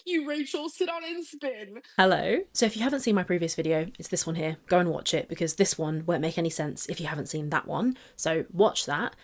you, Rachel. Sit on and spin. Hello. So if you haven't seen my previous video, it's this one here. Go and watch it because this one won't make any sense if you haven't seen that one. So watch that.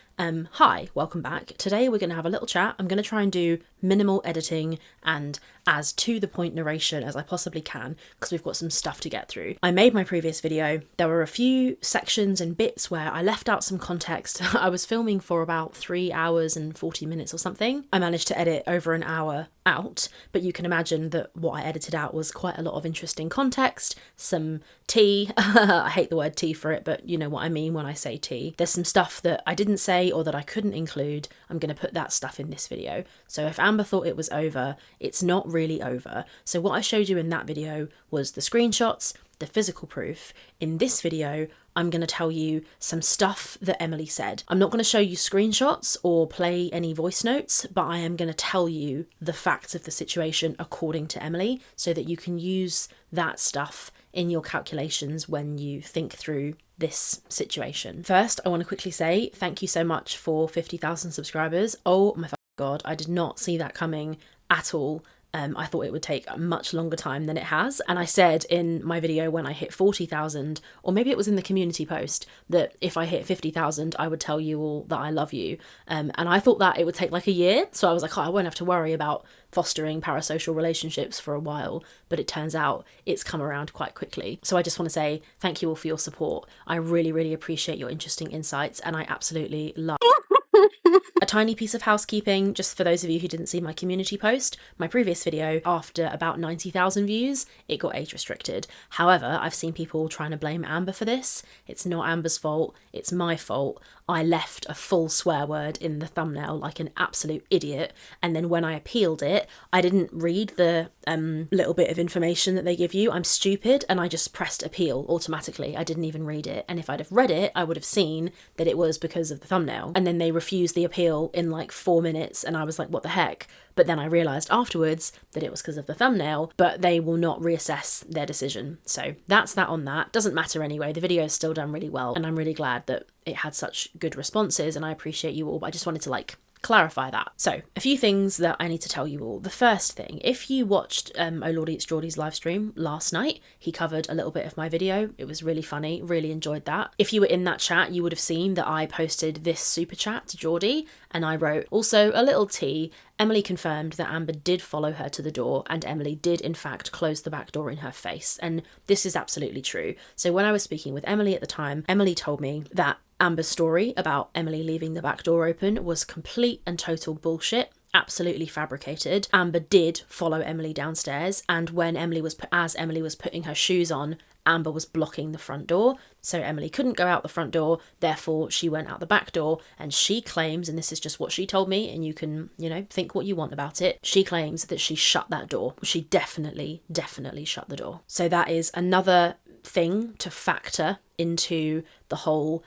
Hi, welcome back. Today we're going to have a little chat. I'm going to try and do minimal editing and as to the point narration as I possibly can because we've got some stuff to get through. I made my previous video. There were a few sections and bits where I left out some context. I was filming for about 3 hours and 40 minutes or something. I managed to edit over an hour out, but you can imagine that what I edited out was quite a lot of interesting context, some tea. I hate the word tea for it, but you know what I mean when I say tea. There's some stuff that I didn't say or that I couldn't include. I'm going to put that stuff in this video. So if Amber thought it was over, it's not really over. So what I showed you in that video was the screenshots, the physical proof. In this video, I'm going to tell you some stuff that Emily said. I'm not going to show you screenshots or play any voice notes, but I am going to tell you the facts of the situation according to Emily so that you can use that stuff in your calculations when you think through this situation. First, I want to quickly say thank you so much for 50,000 subscribers. Oh my God, I did not see that coming at all. I thought it would take a much longer time than it has. And I said in my video when I hit 40,000, or maybe it was in the community post, that if I hit 50,000, I would tell you all that I love you. And I thought that it would take like a year. So I was like, oh, I won't have to worry about fostering parasocial relationships for a while. But it turns out it's come around quite quickly. So I just want to say thank you all for your support. I really, really appreciate your interesting insights. And I absolutely love a tiny piece of housekeeping, just for those of you who didn't see my community post. My previous video, after about 90,000 views, it got age restricted. However, I've seen people trying to blame Amber for this. It's not Amber's fault, it's my fault. I left a full swear word in the thumbnail like an absolute idiot, and then when I appealed it, I didn't read the little bit of information that they give you. I'm stupid and I just pressed appeal automatically. I didn't even read it, and if I'd have read it, I would have seen that it was because of the thumbnail. And then they refused the appeal in like 4 minutes, and I was like, what the heck? But then I realised afterwards that it was because of the thumbnail, but they will not reassess their decision. So that's that on that. Doesn't matter anyway, the video is still done really well, and I'm really glad that it had such good responses, and I appreciate you all, but I just wanted to clarify that. So a few things that I need to tell you all. The first thing, if you watched Oh Lordy It's Geordie's live stream last night, he covered a little bit of my video. It was really funny, really enjoyed that. If you were in that chat, you would have seen that I posted this super chat to Geordie, and I wrote, also a little tea, Emily confirmed that Amber did follow her to the door, and Emily did in fact close the back door in her face. And this is absolutely true. So when I was speaking with Emily at the time, Emily told me that Amber's story about Emily leaving the back door open was complete and total bullshit, absolutely fabricated. Amber did follow Emily downstairs, and when as Emily was putting her shoes on, Amber was blocking the front door, so Emily couldn't go out the front door, therefore she went out the back door, and she claims, and this is just what she told me, and you can, think what you want about it, she claims that she shut that door. She definitely shut the door. So that is another thing to factor into the whole,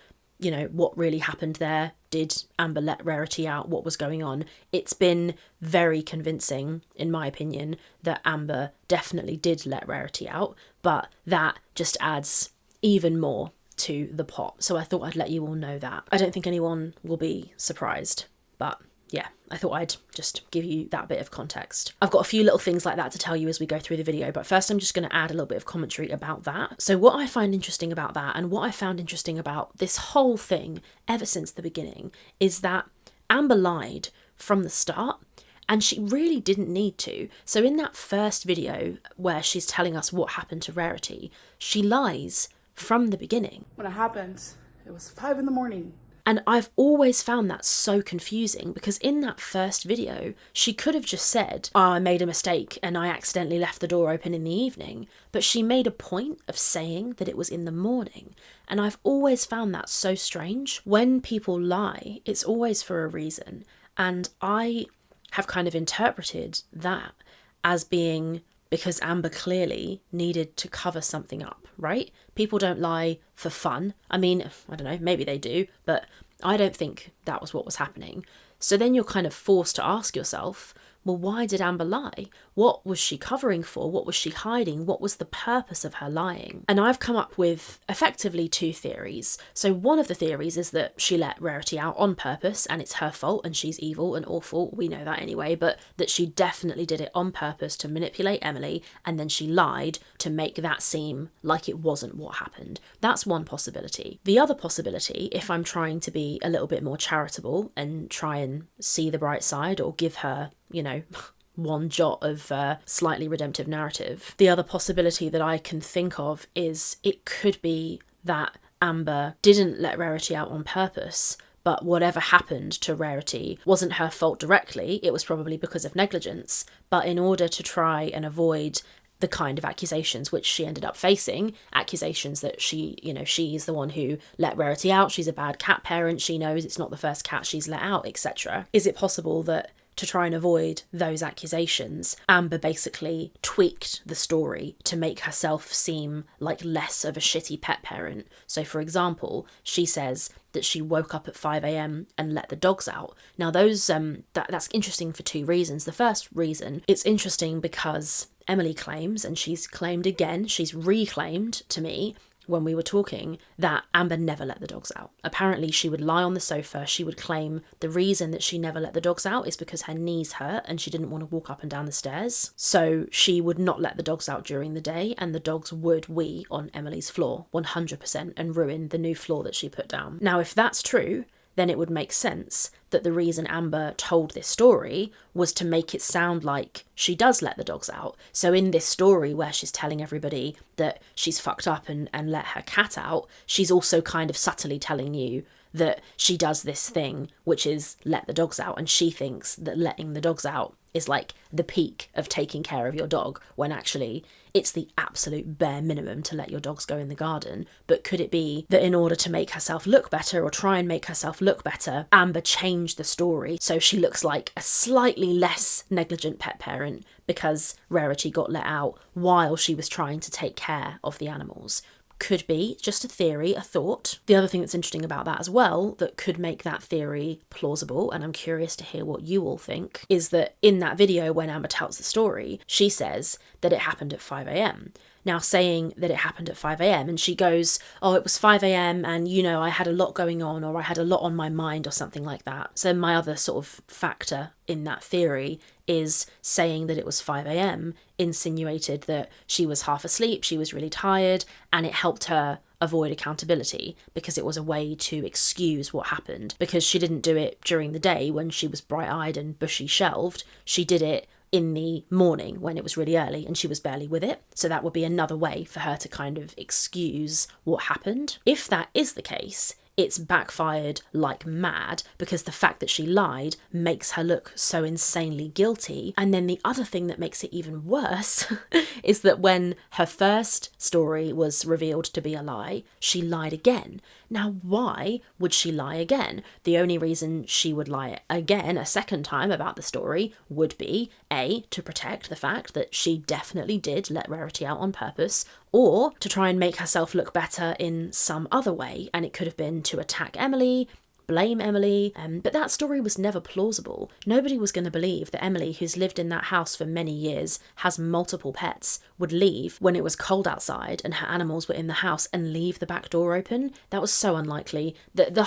what really happened there. Did Amber let Rarity out? What was going on? It's been very convincing, in my opinion, that Amber definitely did let Rarity out, but that just adds even more to the pot. So I thought I'd let you all know that. I don't think anyone will be surprised, but yeah, I thought I'd just give you that bit of context. I've got a few little things like that to tell you as we go through the video, but first I'm just going to add a little bit of commentary about that. So what I find interesting about that, and what I found interesting about this whole thing ever since the beginning, is that Amber lied from the start, and she really didn't need to. So in that first video where she's telling us what happened to Rarity, she lies from the beginning. When it happened, it was 5 a.m. And I've always found that so confusing because in that first video, she could have just said, oh, I made a mistake and I accidentally left the door open in the evening. But she made a point of saying that it was in the morning. And I've always found that so strange. When people lie, it's always for a reason. And I have kind of interpreted that as being because Amber clearly needed to cover something up, right? People don't lie for fun. I mean, I don't know, maybe they do, but I don't think that was what was happening. So then you're kind of forced to ask yourself, well, why did Amber lie? What was she covering for? What was she hiding? What was the purpose of her lying? And I've come up with effectively two theories. So one of the theories is that she let Rarity out on purpose and it's her fault and she's evil and awful. We know that anyway, but that she definitely did it on purpose to manipulate Emily, and then she lied to make that seem like it wasn't what happened. That's one possibility. The other possibility, if I'm trying to be a little bit more charitable and try and see the bright side or give her, one jot of slightly redemptive narrative, the other possibility that I can think of is it could be that Amber didn't let Rarity out on purpose, but whatever happened to Rarity wasn't her fault directly. It was probably because of negligence, but in order to try and avoid the kind of accusations which she ended up facing, accusations that she's the one who let Rarity out, she's a bad cat parent, she knows it's not the first cat she's let out, etc. Is it possible that to try and avoid those accusations, Amber basically tweaked the story to make herself seem like less of a shitty pet parent? So for example, she says that she woke up at 5 a.m. and let the dogs out. Now those that's interesting for two reasons. The first reason, it's interesting because Emily claims, and she's claimed again, she's reclaimed to me when we were talking, that Amber never let the dogs out. Apparently she would lie on the sofa, she would claim the reason that she never let the dogs out is because her knees hurt and she didn't want to walk up and down the stairs. So she would not let the dogs out during the day, and the dogs would wee on Emily's floor 100% and ruin the new floor that she put down. Now if that's true, then it would make sense that the reason Amber told this story was to make it sound like she does let the dogs out. So in this story where she's telling everybody that she's fucked up and let her cat out, she's also kind of subtly telling you that she does this thing, which is let the dogs out, and she thinks that letting the dogs out is like the peak of taking care of your dog, when actually it's the absolute bare minimum to let your dogs go in the garden. But could it be that in order to make herself look better, or try and make herself look better, Amber changed the story so she looks like a slightly less negligent pet parent because Rarity got let out while she was trying to take care of the animals? Could be just a theory, a thought. The other thing that's interesting about that as well, that could make that theory plausible, and I'm curious to hear what you all think, is that in that video when Amber tells the story, she says that it happened at 5 a.m. Now saying that it happened at 5 a.m. and she goes, oh, it was 5 a.m. and I had a lot going on, or I had a lot on my mind, or something like that. So my other sort of factor in that theory is saying that it was 5 a.m. insinuated that she was half asleep, she was really tired, and it helped her avoid accountability because it was a way to excuse what happened. Because she didn't do it during the day when she was bright-eyed and bushy shelved, she did it in the morning when it was really early and she was barely with it. So that would be another way for her to kind of excuse what happened. If that is the case, it's backfired like mad, because the fact that she lied makes her look so insanely guilty. And then the other thing that makes it even worse is that when her first story was revealed to be a lie, she lied again. Now, why would she lie again? The only reason she would lie again a second time about the story would be A, to protect the fact that she definitely did let Rarity out on purpose, or to try and make herself look better in some other way. And it could have been to attack Emily, blame Emily, but that story was never plausible. Nobody was going to believe that Emily, who's lived in that house for many years, has multiple pets, would leave when it was cold outside and her animals were in the house and leave the back door open. That was so unlikely.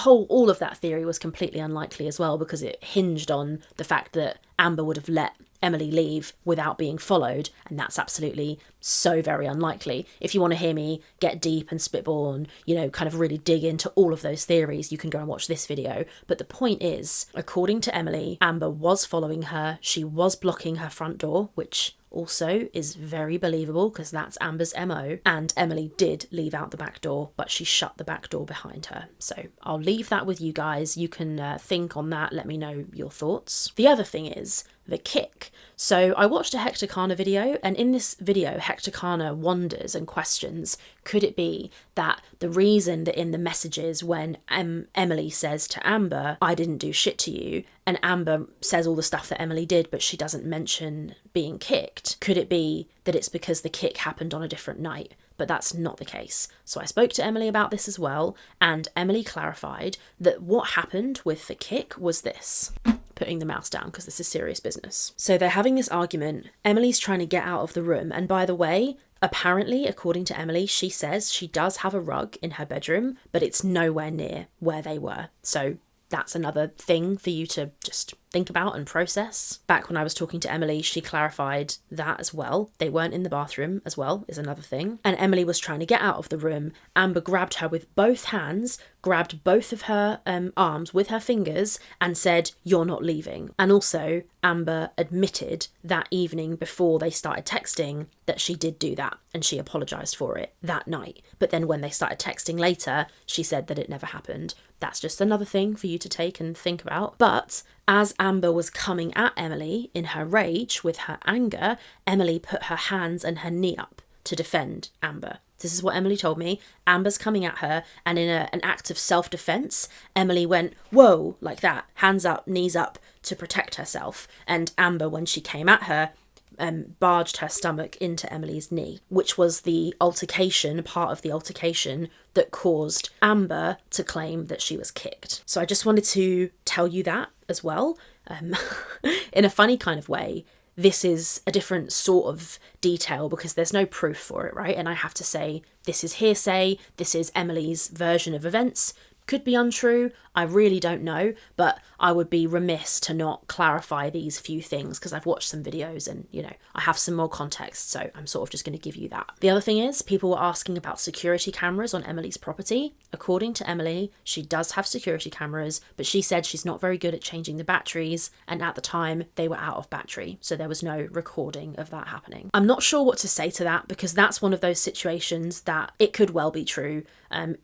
All of that theory was completely unlikely as well, because it hinged on the fact that Amber would have let Emily leave without being followed, and that's absolutely so very unlikely. If you want to hear me get deep and spitball and, kind of really dig into all of those theories, you can go and watch this video. But the point is, according to Emily, Amber was following her, she was blocking her front door, which also is very believable because that's Amber's MO, and Emily did leave out the back door, but she shut the back door behind her. So I'll leave that with you guys. You can think on that, let me know your thoughts. The other thing is the kick. So I watched a Hector Kana video, and in this video Hector Kana wonders and questions, could it be that the reason that in the messages when Emily says to Amber, I didn't do shit to you, and Amber says all the stuff that Emily did but she doesn't mention being kicked, could it be that it's because the kick happened on a different night? But that's not the case. So I spoke to Emily about this as well, and Emily clarified that what happened with the kick was this. putting the mouse down because this is serious business. So they're having this argument. Emily's trying to get out of the room. And by the way, apparently, according to Emily, she says she does have a rug in her bedroom, but it's nowhere near where they were. So that's another thing for you to just think about and process. Back when I was talking to Emily, she clarified that as well. They weren't in the bathroom as well, is another thing. And Emily was trying to get out of the room. Amber grabbed her with both hands, grabbed both of her arms with her fingers and said, "You're not leaving." And also, Amber admitted that evening before they started texting that she did do that and she apologised for it that night. But then when they started texting later, she said that it never happened. That's just another thing for you to take and think about. But as Amber was coming at Emily in her rage with her anger, Emily put her hands and her knee up to defend Amber. This is what Emily told me. Amber's coming at her, and in an act of self-defense, Emily went, "Whoa," like that, hands up, knees up, to protect herself. And Amber, when she came at her, barged her stomach into Emily's knee, which was the altercation, part of the altercation that caused Amber to claim that she was kicked. So I just wanted to tell you that as well. In a funny kind of way, this is a different sort of detail because there's no proof for it, right? And I have to say, this is hearsay, this is Emily's version of events. Could be untrue, I really don't know, but I would be remiss to not clarify these few things because I've watched some videos and, you know, I have some more context, so I'm sort of just going to give you that. The other thing is, people were asking about security cameras on Emily's property. According to Emily, she does have security cameras, but she said she's not very good at changing the batteries, and at the time they were out of battery, so there was no recording of that happening. I'm not sure what to say to that because that's one of those situations that it could well be true.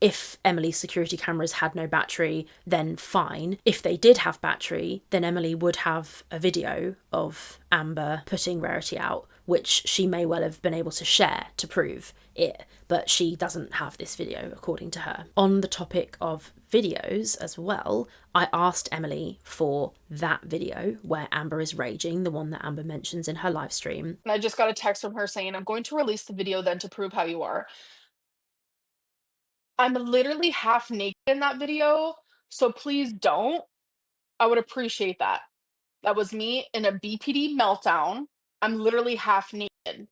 If Emily's security cameras had no battery, then fine. If they did have battery, then Emily would have a video of Amber putting Rarity out, which she may well have been able to share to prove it, but she doesn't have this video according to her. On the topic of videos as well, I asked Emily for that video where Amber is raging, the one that Amber mentions in her live stream. And I just got a text from her saying, "I'm going to release the video then to prove how you are." I'm literally half naked in that video, so please don't. I would appreciate that. That was me in a BPD meltdown. I'm literally half naked.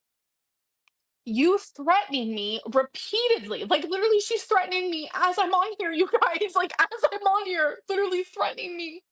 You threatening me repeatedly. Like, literally, she's threatening me as I'm on here, you guys. Like, as I'm on here, literally threatening me.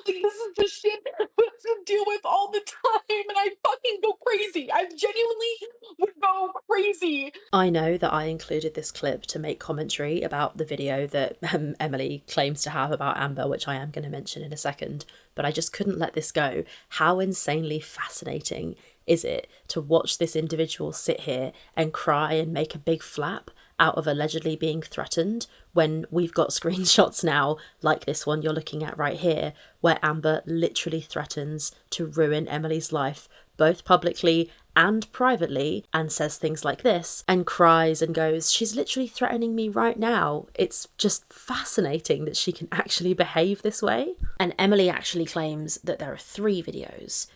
Like, this is the shit that I have to deal with all the time, and I fucking go crazy. I genuinely would go crazy. I know that I included this clip to make commentary about the video that Emily claims to have about Amber, which I am going to mention in a second, but I just couldn't let this go. How insanely fascinating is it to watch this individual sit here and cry and make a big flap out of allegedly being threatened when we've got screenshots now, like this one you're looking at right here, where Amber literally threatens to ruin Emily's life, both publicly and privately, and says things like this, and cries and goes, "She's literally threatening me right now." It's just fascinating that she can actually behave this way. And Emily actually claims that there are 3 videos.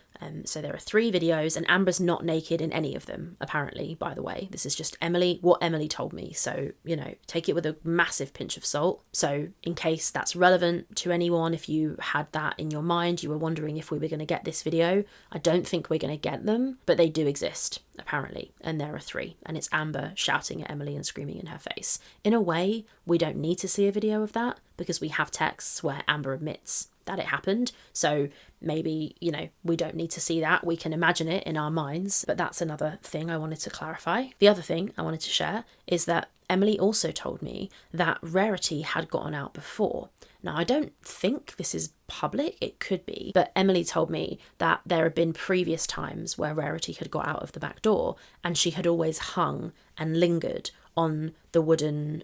So there are 3 videos, and Amber's not naked in any of them, apparently, by the way. This is just what Emily told me. So, you know, take it with a massive pinch of salt. So in case that's relevant to anyone, if you had that in your mind, you were wondering if we were going to get this video, I don't think we're going to get them, but they do exist, apparently. And there are 3. And it's Amber shouting at Emily and screaming in her face. In a way, we don't need to see a video of that because we have texts where Amber admits that it happened. So maybe, you know, we don't need to see that. We can imagine it in our minds. But that's another thing I wanted to clarify. The other thing I wanted to share is that Emily also told me that Rarity had gotten out before. Now, I don't think this is public, it could be, but Emily told me that there had been previous times where Rarity had got out of the back door and she had always hung and lingered on the wooden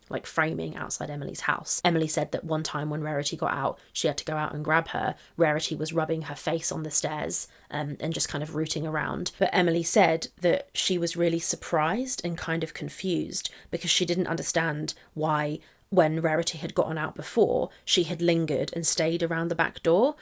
like framing outside Emily's house. Emily said that one time when Rarity got out, she had to go out and grab her. Rarity was rubbing her face on the stairs and just kind of rooting around. But Emily said that she was really surprised and kind of confused because she didn't understand why, when Rarity had gotten out before, she had lingered and stayed around the back door.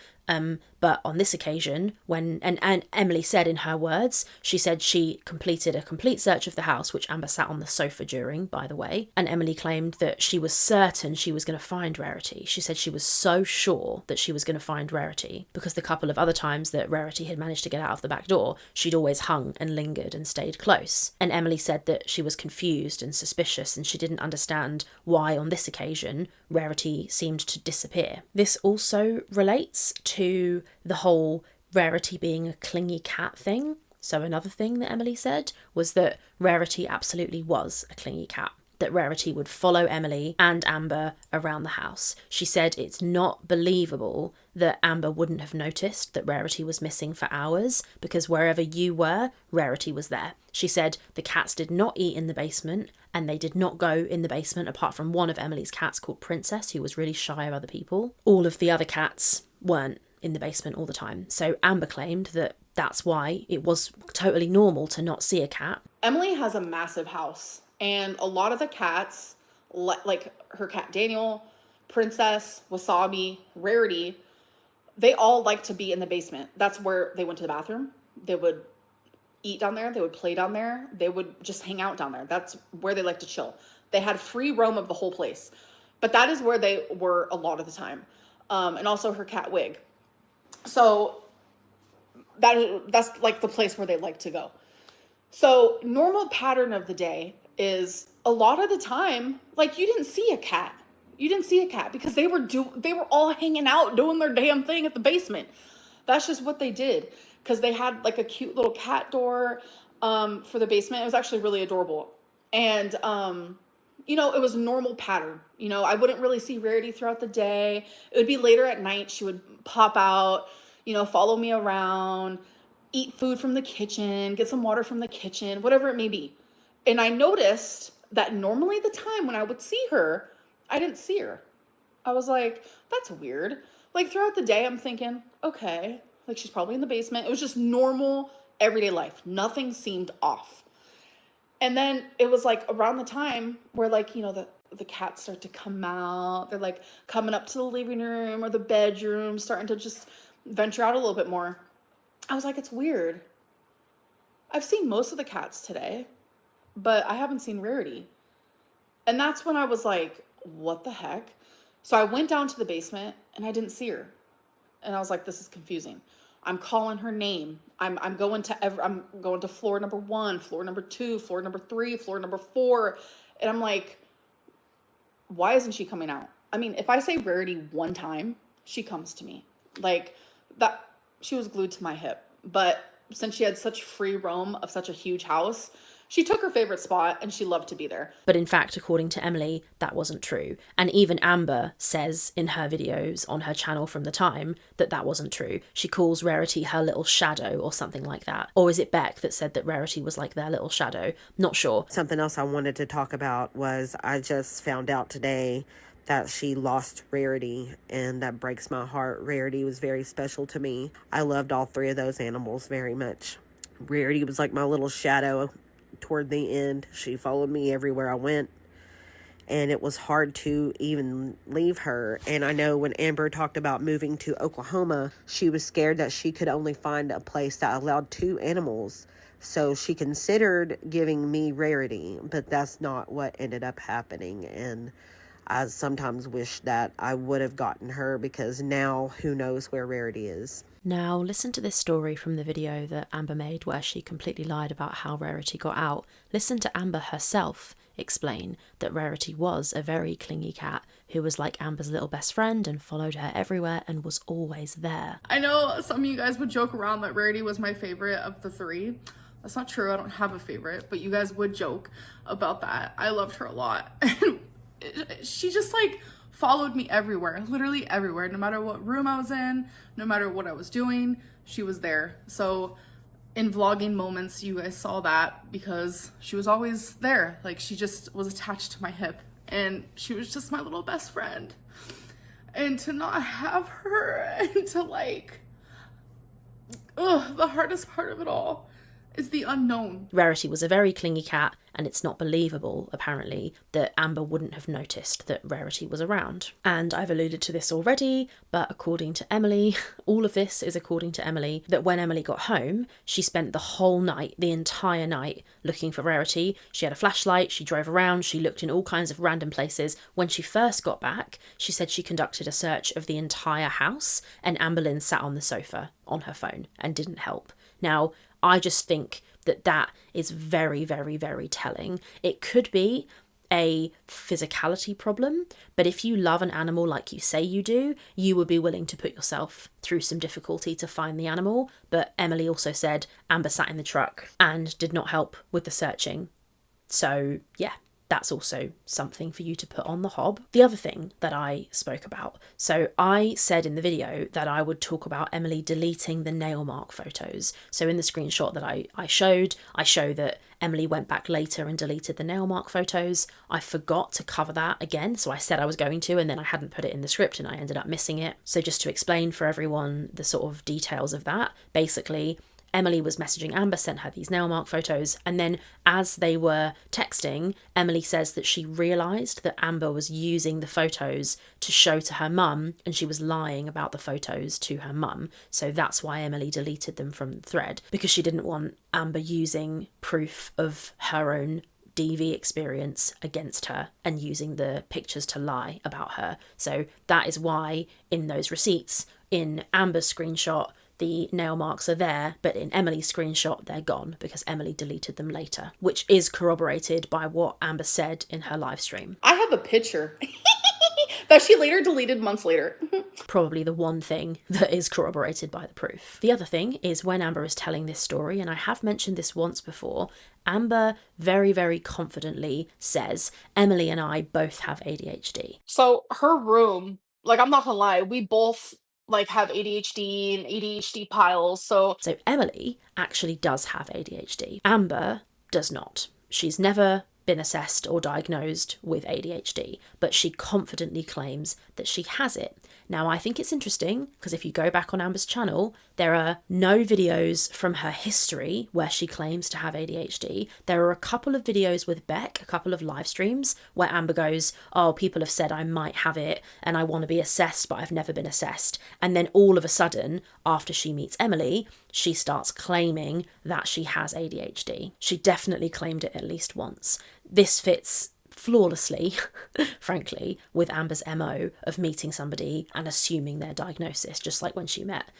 But on this occasion, and Emily said in her words, she said she completed a complete search of the house, which Amber sat on the sofa during, by the way. And Emily claimed that she was certain she was going to find Rarity. She said she was so sure that she was going to find Rarity because the couple of other times that Rarity had managed to get out of the back door, she'd always hung and lingered and stayed close. And Emily said that she was confused and suspicious and she didn't understand why on this occasion Rarity seemed to disappear. This also relates to the whole Rarity being a clingy cat thing. So another thing that Emily said was that Rarity absolutely was a clingy cat, that Rarity would follow Emily and Amber around the house. She said it's not believable that Amber wouldn't have noticed that Rarity was missing for hours because wherever you were, Rarity was there. She said the cats did not eat in the basement and they did not go in the basement apart from one of Emily's cats called Princess, who was really shy of other people. All of the other cats weren't in the basement all the time. So Amber claimed that that's why it was totally normal to not see a cat. Emily has a massive house, and a lot of the cats, like her cat Daniel, Princess, Wasabi, Rarity, they all like to be in the basement. That's where they went to the bathroom. They would eat down there. They would play down there. They would just hang out down there. That's where they like to chill. They had free roam of the whole place. But that is where they were a lot of the time. And also her cat Wig. So that's like the place where they like to go. So normal pattern of the day is a lot of the time, like you didn't see a cat. You didn't see a cat because they were all hanging out doing their damn thing at the basement. That's just what they did because they had like a cute little cat door for the basement. It was actually really adorable. And it was a normal pattern. I wouldn't really see Rarity throughout the day. It would be later at night. She would pop out, follow me around, eat food from the kitchen, get some water from the kitchen, whatever it may be. And I noticed that normally the time when I would see her, I didn't see her. I was like, that's weird. Like throughout the day, I'm thinking, okay, like she's probably in the basement. It was just normal everyday life. Nothing seemed off. And then it was like around the time where like, the cats start to come out. They're like coming up to the living room or the bedroom, starting to just venture out a little bit more. I was like, it's weird. I've seen most of the cats today, but I haven't seen Rarity. And that's when I was like, what the heck? So I went down to the basement and I didn't see her. And I was like, this is confusing. I'm calling her name. I'm going to floor number 1, floor number 2, floor number 3, floor number 4. And I'm like, why isn't she coming out? I mean, if I say Rarity one time, she comes to me. Like that, she was glued to my hip. But since she had such free roam of such a huge house, she took her favorite spot and she loved to be there. But in fact, according to Emily, that wasn't true. And even Amber says in her videos on her channel from the time that wasn't true. She calls Rarity her little shadow or something like that. Or is it Beck that said that Rarity was like their little shadow? Not sure. Something else I wanted to talk about was I just found out today that she lost Rarity, and that breaks my heart. Rarity was very special to me. I loved all 3 of those animals very much. Rarity was like my little shadow toward the end. She followed me everywhere I went, and it was hard to even leave her. And I know when Amber talked about moving to Oklahoma, she was scared that she could only find a place that allowed 2 animals. So she considered giving me Rarity, but that's not what ended up happening. And I sometimes wish that I would have gotten her, because now who knows where Rarity is. Now listen to this story from the video that Amber made where she completely lied about how Rarity got out. Listen to Amber herself explain that Rarity was a very clingy cat who was like Amber's little best friend and followed her everywhere and was always there. I know some of you guys would joke around that Rarity was my favorite of the 3. That's not true. I don't have a favorite, but you guys would joke about that. I loved her a lot. She just like followed me everywhere, literally everywhere. No matter what room I was in, no matter what I was doing, she was there. So in vlogging moments, you guys saw that because she was always there. Like she just was attached to my hip and she was just my little best friend. And to not have her and to like, the hardest part of it all is the unknown. Rarity was a very clingy cat, and it's not believable, apparently, that Amber wouldn't have noticed that Rarity was around. And I've alluded to this already, but according to Emily, all of this is according to Emily, that when Emily got home, she spent the whole night, the entire night, looking for Rarity. She had a flashlight, she drove around, she looked in all kinds of random places. When she first got back, she said she conducted a search of the entire house, and Amberlynn sat on the sofa on her phone and didn't help. Now, I just think that is very, very, very telling. It could be a physicality problem, but if you love an animal like you say you do, you would be willing to put yourself through some difficulty to find the animal. But Emily also said Amber sat in the truck and did not help with the searching. So yeah, that's also something for you to put on the hob. The other thing that I spoke about, so I said in the video that I would talk about Emily deleting the nail mark photos. So in the screenshot that I show that Emily went back later and deleted the nail mark photos. I forgot to cover that again, so I said I was going to, and then I hadn't put it in the script and I ended up missing it. So just to explain for everyone the sort of details of that, basically, Emily was messaging Amber, sent her these nail mark photos, and then as they were texting, Emily says that she realised that Amber was using the photos to show to her mum, and she was lying about the photos to her mum. So that's why Emily deleted them from the thread, because she didn't want Amber using proof of her own DV experience against her and using the pictures to lie about her. So that is why in those receipts, in Amber's screenshot, the nail marks are there, but in Emily's screenshot, they're gone because Emily deleted them later, which is corroborated by what Amber said in her live stream. I have a picture that she later deleted months later. Probably the one thing that is corroborated by the proof. The other thing is when Amber is telling this story, and I have mentioned this once before, Amber very, very confidently says, Emily and I both have ADHD. So her room, like, I'm not gonna lie, we both have ADHD and ADHD piles. So Emily actually does have ADHD. Amber does not. She's never been assessed or diagnosed with ADHD, but she confidently claims that she has it. Now, I think it's interesting because if you go back on Amber's channel, there are no videos from her history where she claims to have ADHD. There are a couple of videos with Beck, a couple of live streams where Amber goes, oh, people have said I might have it and I want to be assessed, but I've never been assessed. And then all of a sudden, after she meets Emily, she starts claiming that she has ADHD. She definitely claimed it at least once. This fits flawlessly, frankly, with Amber's MO of meeting somebody and assuming their diagnosis, just like when she met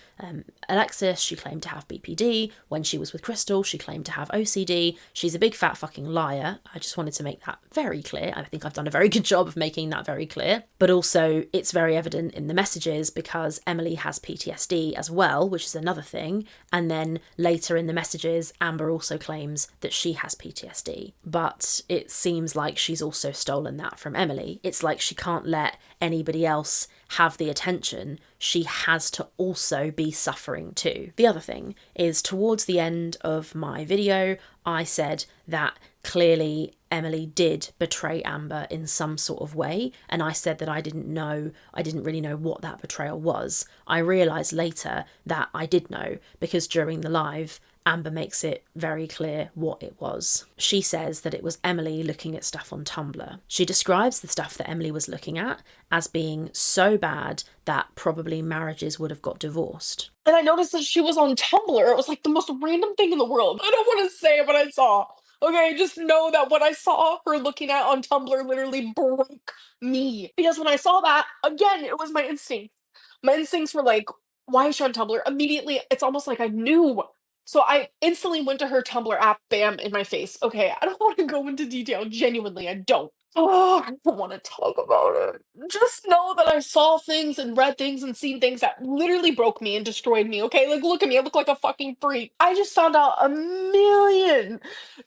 Alexis, she claimed to have BPD. When she was with Crystal, she claimed to have OCD. She's a big fat fucking liar. I just wanted to make that very clear. I think I've done a very good job of making that very clear. But also, it's very evident in the messages because Emily has PTSD as well, which is another thing. And then later in the messages, Amber also claims that she has PTSD. But it seems like she's also stolen that from Emily. It's like she can't let anybody else have the attention. She has to also be suffering too. The other thing is towards the end of my video, I said that clearly Emily did betray Amber in some sort of way, and I said that I didn't really know what that betrayal was. I realised later that I did know because during the live, Amber makes it very clear what it was. She says that it was Emily looking at stuff on Tumblr. She describes the stuff that Emily was looking at as being so bad that probably marriages would have got divorced. And I noticed that she was on Tumblr. It was like the most random thing in the world. I don't want to say what I saw. Okay, just know that what I saw her looking at on Tumblr literally broke me. Because when I saw that, again, it was my instinct. My instincts were like, why is she on Tumblr? Immediately, it's almost like I knew. So I instantly went to her Tumblr app, bam, in my face. Okay, I don't want to go into detail. Genuinely, I don't. Oh, I don't want to talk about it. Just know that I saw things and read things and seen things that literally broke me and destroyed me, okay? Like, look at me. I look like a fucking freak. I just found out a million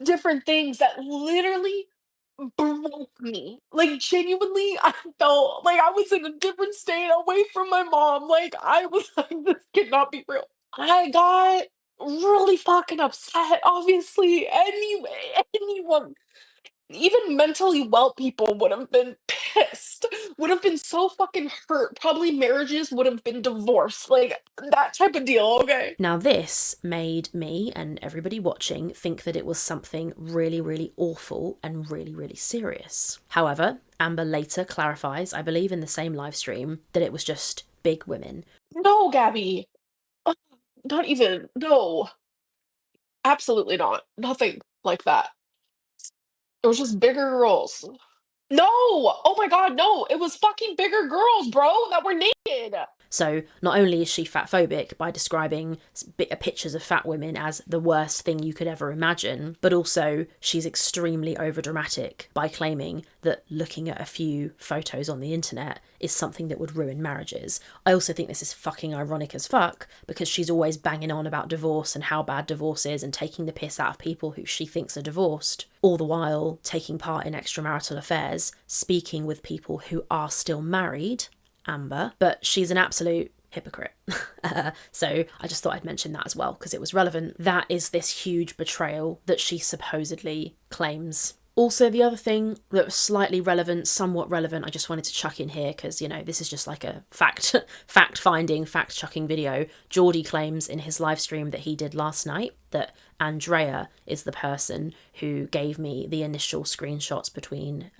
different things that literally broke me. Like, genuinely, I felt like I was in a different state away from my mom. Like, I was like, this cannot be real. I got really fucking upset. Obviously, anyone, even mentally well people would have been pissed. Would have been so fucking hurt. Probably marriages would have been divorced. Like, that type of deal, okay? Now, this made me and everybody watching think that it was something really, really awful and really, really serious. However, Amber later clarifies, I believe in the same live stream, that it was just big women. No, Gabby. Ugh, not even. No. Absolutely not. Nothing like that. It was just bigger girls. No! Oh my god, no! It was fucking bigger girls, bro, that were naked! So not only is she fatphobic by describing pictures of fat women as the worst thing you could ever imagine, but also she's extremely overdramatic by claiming that looking at a few photos on the internet is something that would ruin marriages. I also think this is fucking ironic as fuck, because she's always banging on about divorce and how bad divorce is and taking the piss out of people who she thinks are divorced, all the while taking part in extramarital affairs, speaking with people who are still married, Amber, but she's an absolute hypocrite. So I just thought I'd mention that as well because it was relevant. That is this huge betrayal that she supposedly claims. Also, the other thing that was slightly relevant, somewhat relevant, I just wanted to chuck in here because, you know, this is just like a fact-finding, fact-chucking video. Geordie claims in his live stream that he did last night that Andrea is the person who gave me the initial screenshots between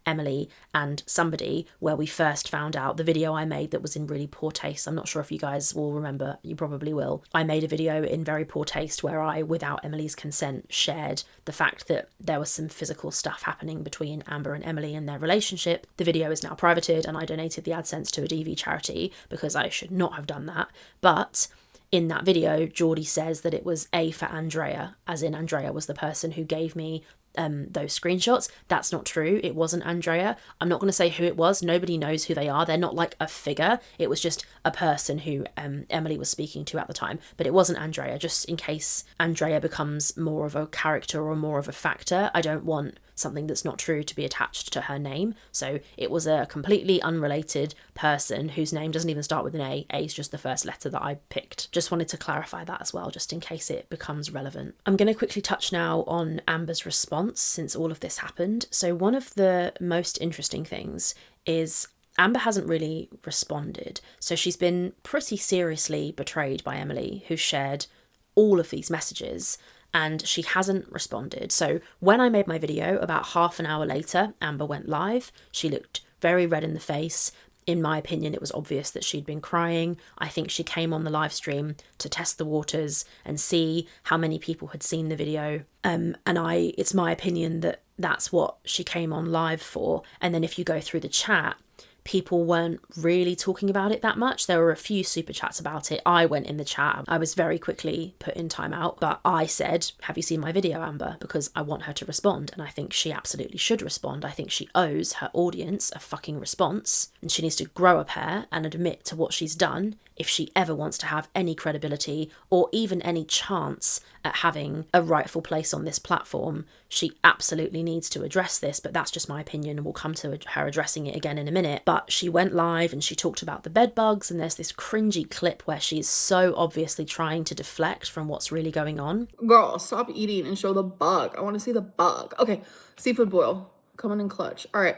Emily and somebody where we first found out the video I made that was in really poor taste. I'm not sure if you guys will remember, you probably will. I made a video in very poor taste where I, without Emily's consent, shared the fact that there was some physical stuff happening between Amber and Emily and their relationship. The video is now privated and I donated the AdSense to a DV charity because I should not have done that. But in that video, Geordie says that it was A for Andrea, as in Andrea was the person who gave me those screenshots. That's not true. It wasn't Andrea. I'm not going to say who it was. Nobody knows who they are. They're not like a figure. It was just a person who Emily was speaking to at the time. But it wasn't Andrea, just in case Andrea becomes more of a character or more of a factor. I don't want something that's not true to be attached to her name. So it was a completely unrelated person whose name doesn't even start with an A. A is just the first letter that I picked. Just wanted to clarify that as well, just in case it becomes relevant. I'm going to quickly touch now on Amber's response since all of this happened. So one of the most interesting things is Amber hasn't really responded. So she's been pretty seriously betrayed by Emily, who shared all of these messages, and she hasn't responded. So when I made my video, about half an hour later, Amber went live. She looked very red in the face. In my opinion, it was obvious that she'd been crying. I think she came on the live stream to test the waters and see how many people had seen the video. It's my opinion that that's what she came on live for. And then if you go through the chat, people weren't really talking about it that much. There were a few super chats about it. I went in the chat. I was very quickly put in timeout, but I said, have you seen my video, Amber? Because I want her to respond, and I think she absolutely should respond. I think she owes her audience a fucking response, and she needs to grow a pair and admit to what she's done if she ever wants to have any credibility or even any chance at having a rightful place on this platform. She absolutely needs to address this, but that's just my opinion, and we'll come to her addressing it again in a minute. But she went live and she talked about the bed bugs, and there's this cringy clip where she's so obviously trying to deflect from what's really going on. Girl, stop eating and show the bug. I want to see the bug. Okay, seafood boil. Coming in clutch. All right.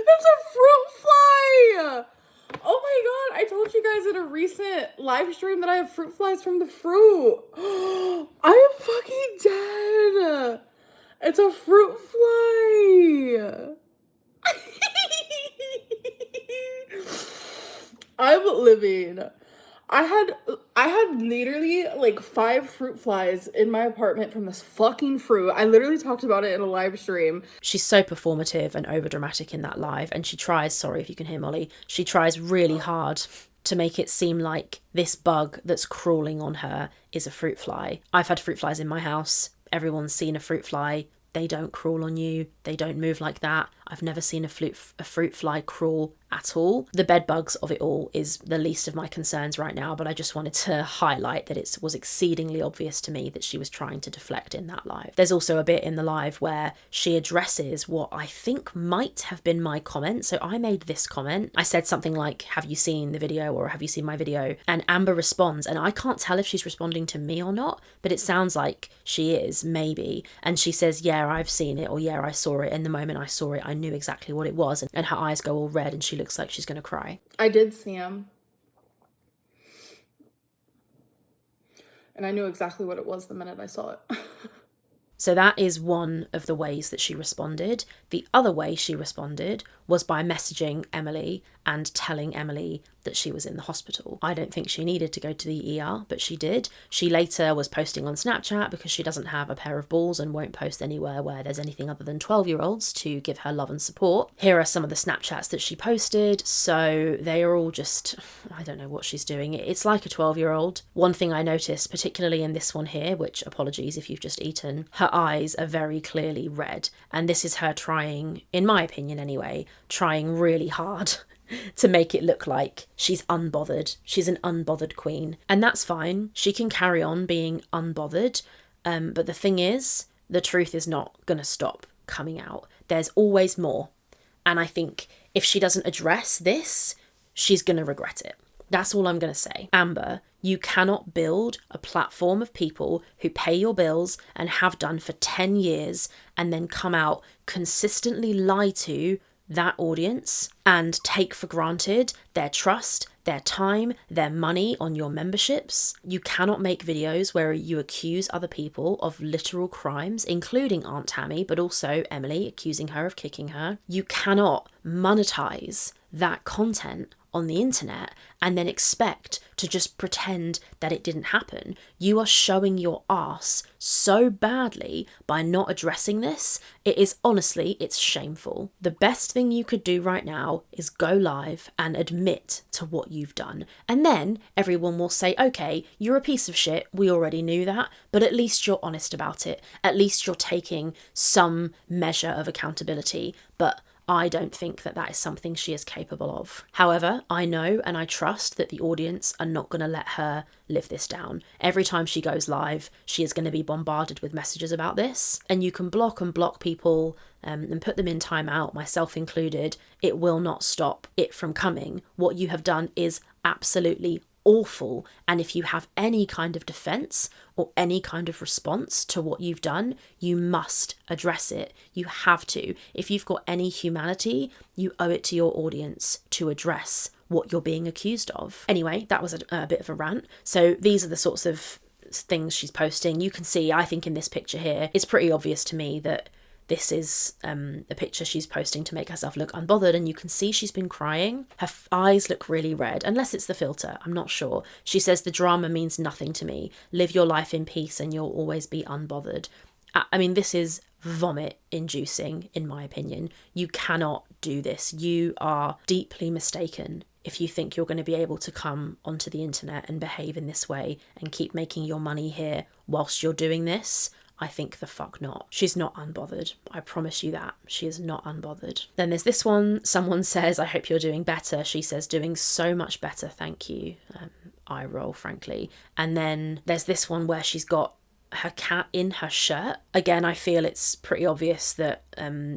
That's a fruit fly! Oh my god, I told you guys in a recent live stream that I have fruit flies from the fruit. I am fucking dead. It's a fruit fly. I'm living. I had literally like 5 fruit flies in my apartment from this fucking fruit. I literally talked about it in a live stream. She's so performative and overdramatic in that live, and she tries, sorry if you can hear Molly, she tries really hard to make it seem like this bug that's crawling on her is a fruit fly. I've had fruit flies in my house. Everyone's seen a fruit fly. They don't crawl on you. They don't move like that. I've never seen a fruit fly crawl at all. The bed bugs of it all is the least of my concerns right now, but I just wanted to highlight that it was exceedingly obvious to me that she was trying to deflect in that live. There's also a bit in the live where she addresses what I think might have been my comment. So I made this comment. I said something like, have you seen the video, or have you seen my video? And Amber responds, and I can't tell if she's responding to me or not, but it sounds like she is, maybe. And she says, yeah, I've seen it, or yeah, I saw it. And the moment I saw it, I knew exactly what it was. And her eyes go all red and she looks like she's going to cry. I did see him. And I knew exactly what it was the minute I saw it. So that is one of the ways that she responded. The other way she responded was by messaging Emily and telling Emily that she was in the hospital. I don't think she needed to go to the ER, but she did. She later was posting on Snapchat because she doesn't have a pair of balls and won't post anywhere where there's anything other than 12-year-olds to give her love and support. Here are some of the Snapchats that she posted. So they are all just, I don't know what she's doing. It's like a 12-year-old. One thing I noticed, particularly in this one here, which apologies if you've just eaten, her eyes are very clearly red. And this is her trying, in my opinion anyway, trying really hard to make it look like she's unbothered. She's an unbothered queen. And that's fine. She can carry on being unbothered. But the thing is, the truth is not going to stop coming out. There's always more. And I think if she doesn't address this, she's going to regret it. That's all I'm going to say. Amber, you cannot build a platform of people who pay your bills and have done for 10 years and then come out, consistently lie to that audience and take for granted their trust, their time, their money on your memberships. You cannot make videos where you accuse other people of literal crimes, including Aunt Tammy, but also Emily, accusing her of kicking her. You cannot monetize that content on the internet and then expect to just pretend that it didn't happen. You are showing your ass so badly by not addressing this. It is honestly, it's shameful. The best thing you could do right now is go live and admit to what you've done. And then everyone will say, okay, you're a piece of shit. We already knew that, but at least you're honest about it. At least you're taking some measure of accountability. But I don't think that that is something she is capable of. However, I know and I trust that the audience are not going to let her live this down. Every time she goes live, she is going to be bombarded with messages about this. And you can block and block people and put them in timeout, myself included. It will not stop it from coming. What you have done is absolutely awful. And if you have any kind of defense or any kind of response to what you've done, you must address it. You have to. If you've got any humanity, you owe it to your audience to address what you're being accused of. Anyway, that was a bit of a rant. So these are the sorts of things she's posting. You can see, I think in this picture here, it's pretty obvious to me that this is a picture she's posting to make herself look unbothered, and you can see she's been crying. Her eyes look really red, unless it's the filter, I'm not sure. She says, the drama means nothing to me. Live your life in peace and you'll always be unbothered. I mean, this is vomit inducing, in my opinion. You cannot do this. You are deeply mistaken if you think you're going to be able to come onto the internet and behave in this way and keep making your money here whilst you're doing this. I think the fuck not. She's not unbothered. I promise you that. She is not unbothered. Then there's this one. Someone says, I hope you're doing better. She says, doing so much better, thank you. Eye roll, frankly. And then there's this one where she's got her cat in her shirt. Again, I feel it's pretty obvious that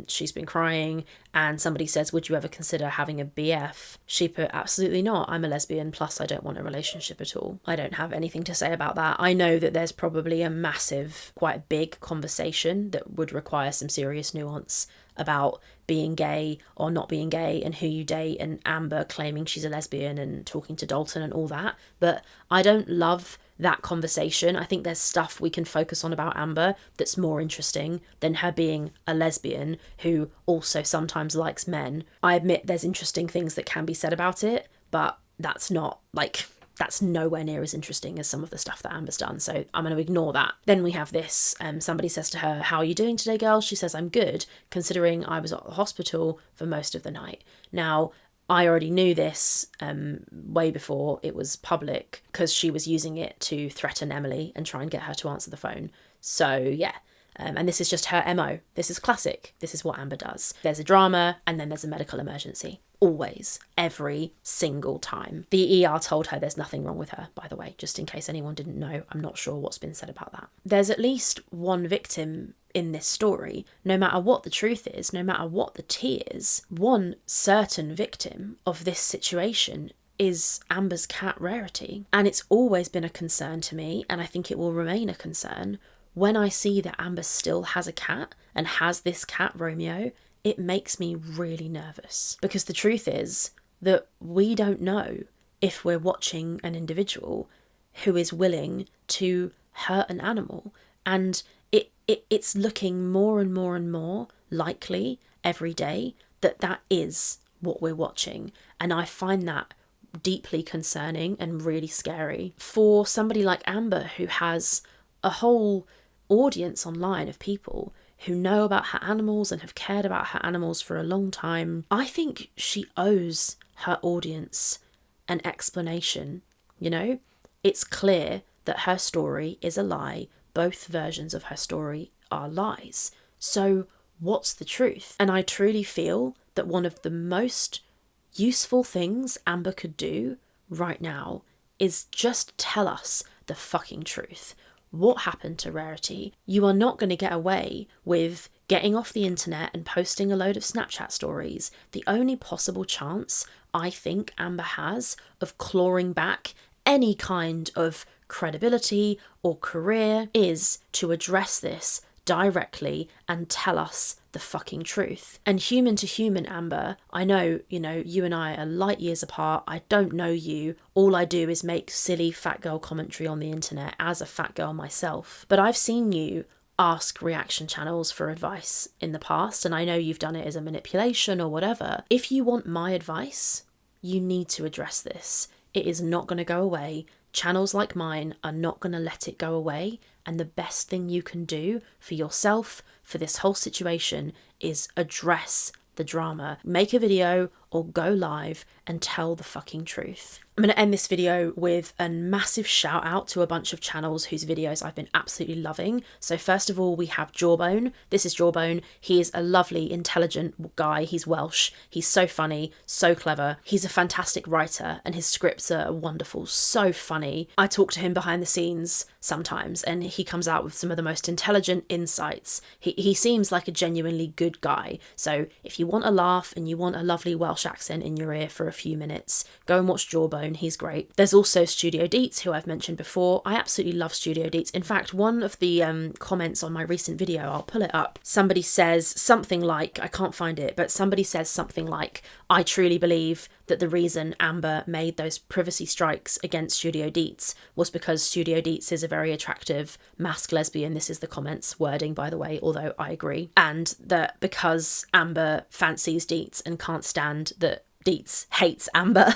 she's been crying, and somebody says, would you ever consider having a BF? She put, absolutely not. I'm a lesbian, plus I don't want a relationship at all. I don't have anything to say about that. I know that there's probably a massive, quite big conversation that would require some serious nuance about being gay or not being gay and who you date, and Amber claiming she's a lesbian and talking to Dalton and all that. But I don't love that conversation. I think there's stuff we can focus on about Amber that's more interesting than her being a lesbian who also sometimes likes men. I admit there's interesting things that can be said about it, but that's nowhere near as interesting as some of the stuff that Amber's done, so I'm going to ignore that. Then we have this, somebody says to her, how are you doing today, girl? She says, I'm good, considering I was at the hospital for most of the night. Now, I already knew this way before it was public, because she was using it to threaten Emily and try and get her to answer the phone. So yeah, And this is just her MO. This is classic. This is what Amber does. There's a drama and then there's a medical emergency. Always, every single time. The ER told her there's nothing wrong with her, by the way, just in case anyone didn't know. I'm not sure what's been said about that. There's at least one victim in this story, no matter what the truth is, no matter what the tea is. One certain victim of this situation is Amber's cat Rarity. And it's always been a concern to me, and I think it will remain a concern, when I see that Amber still has a cat and has this cat Romeo. It makes me really nervous, because the truth is that we don't know if we're watching an individual who is willing to hurt an animal, and it's looking more and more and more likely every day that that is what we're watching, and I find that deeply concerning and really scary. For somebody like Amber, who has a whole audience online of people who know about her animals and have cared about her animals for a long time, I think she owes her audience an explanation. You know, it's clear that her story is a lie. Both versions of her story are lies. So what's the truth? And I truly feel that one of the most useful things Amber could do right now is just tell us the fucking truth. What happened to Rarity? You are not going to get away with getting off the internet and posting a load of Snapchat stories. The only possible chance I think Amber has of clawing back any kind of credibility or career is to address this directly and tell us the fucking truth. And human to human, Amber, I know, you and I are light years apart. I don't know you. All I do is make silly fat girl commentary on the internet as a fat girl myself. But I've seen you ask reaction channels for advice in the past, and I know you've done it as a manipulation or whatever. If you want my advice, you need to address this. It is not going to go away. Channels like mine are not going to let it go away. And the best thing you can do for yourself, for this whole situation, is address the drama. Make a video or go live and tell the fucking truth. I'm going to end this video with a massive shout out to a bunch of channels whose videos I've been absolutely loving. So first of all, we have Jawbone. This is Jawbone. He is a lovely, intelligent guy. He's Welsh. He's so funny, so clever. He's a fantastic writer and his scripts are wonderful, so funny. I talk to him behind the scenes sometimes and he comes out with some of the most intelligent insights. He seems like a genuinely good guy. So if you want a laugh and you want a lovely Welsh accent in your ear for a few minutes, go and watch Jawbone. He's great. There's also Studio Deets, who I've mentioned before. I absolutely love Studio Deets. In fact, one of the comments on my recent video, I'll pull it up. Somebody says something like, I can't find it, but somebody says something like, I truly believe that the reason Amber made those privacy strikes against Studio Deets was because Studio Deets is a very attractive masked lesbian. This is the comments wording, by the way, although I agree. And that because Amber fancies Deets and can't stand that Deets hates Amber,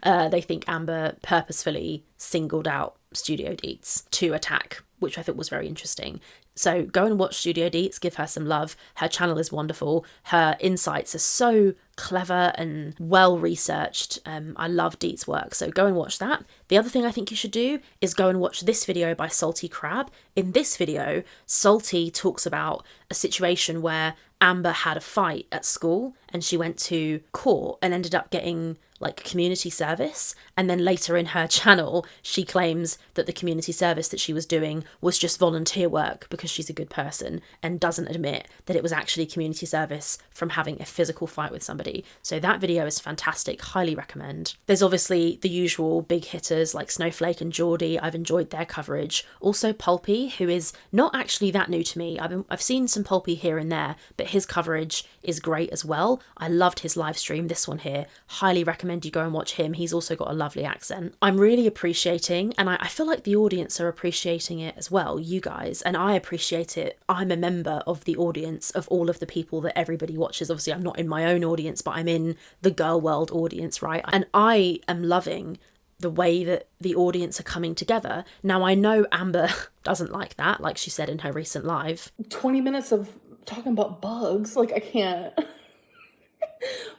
they think Amber purposefully singled out Studio Deets to attack, which I thought was very interesting. So go and watch Studio Deets, give her some love. Her channel is wonderful. Her insights are so clever and well researched. I love Deets' work, so go and watch that. The other thing I think you should do is go and watch this video by Salty Crab. In this video, Salty talks about a situation where Amber had a fight at school and she went to court and ended up getting like community service, and then later in her channel she claims that the community service that she was doing was just volunteer work because she's a good person, and doesn't admit that it was actually community service from having a physical fight with somebody. So that video is fantastic, highly recommend. There's obviously the usual big hitters like Snowflake and Geordie. I've enjoyed their coverage. Also Pulpy, who is not actually that new to me. I've seen some Pulpy here and there, but his coverage is great as well. I loved his live stream, this one here. Highly recommend you go and watch him. He's also got a lovely accent. I'm really appreciating, and I feel like the audience are appreciating it as well, you guys, and I appreciate it. I'm a member of the audience of all of the people that everybody watches. Obviously, I'm not in my own audience, but I'm in the girl world audience, right? And I am loving the way that the audience are coming together. Now, I know Amber doesn't like that, like she said in her recent live. 20 minutes of talking about bugs, like I can't.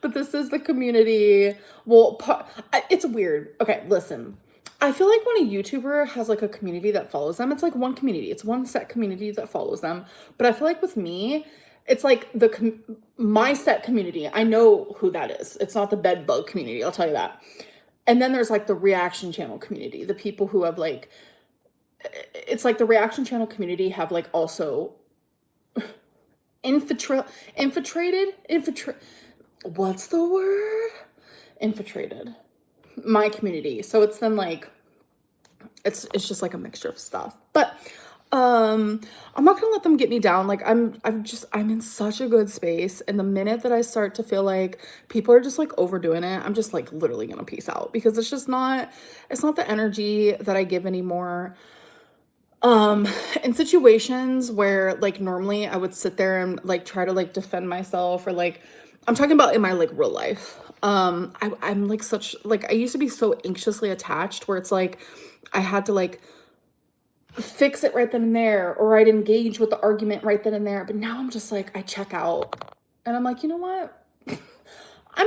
But this is the community. Well, it's weird. Okay, listen. I feel like when a YouTuber has like a community that follows them, it's like one community. It's one set community that follows them. But I feel like with me, it's like my set community. I know who that is. It's not the bed bug community, I'll tell you that. And then there's like the reaction channel community, the people who have like, it's like the reaction channel community have like also what's the word? Infiltrated my community. So it's then like, it's just like a mixture of stuff. But I'm not gonna let them get me down. Like I'm in such a good space, and the minute that I start to feel like people are just like overdoing it, I'm just like literally gonna peace out, because it's just not, it's not the energy that I give anymore. In situations where like normally I would sit there and like try to like defend myself, or like, I'm talking about in my like real life. I'm like such, like I used to be so anxiously attached where it's like I had to like fix it right then and there, or I'd engage with the argument right then and there. But now I'm just like, I check out and I'm like, you know what? I'm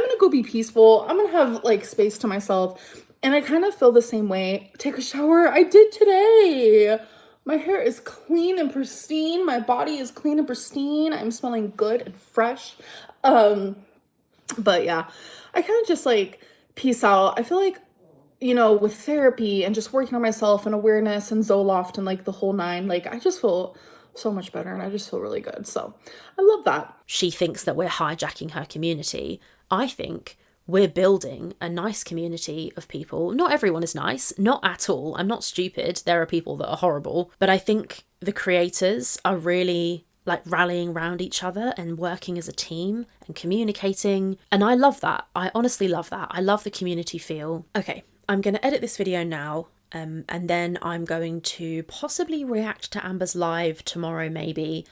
gonna go be peaceful. I'm gonna have like space to myself. And I kind of feel the same way. Take a shower. I did today. My hair is clean and pristine. My body is clean and pristine. I'm smelling good and fresh. But yeah, I kind of just like peace out. I feel like, you know, with therapy and just working on myself and awareness and Zoloft and like the whole nine, like I just feel so much better, and I just feel really good. So I love that. She thinks that we're hijacking her community. I think we're building a nice community of people. Not everyone is nice, not at all. I'm not stupid. There are people that are horrible, but I think the creators are really like rallying around each other and working as a team and communicating. And I love that. I honestly love that. I love the community feel. Okay, I'm going to edit this video now. And then I'm going to possibly react to Amber's live tomorrow, maybe.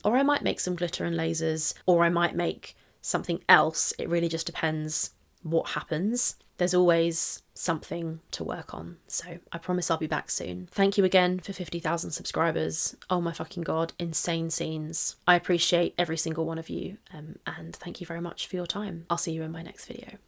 Or I might make some glitter and lasers, or I might make something else. It really just depends what happens. There's always something to work on. So I promise I'll be back soon. Thank you again for 50,000 subscribers. Oh my fucking God, insane scenes. I appreciate every single one of you. And thank you very much for your time. I'll see you in my next video.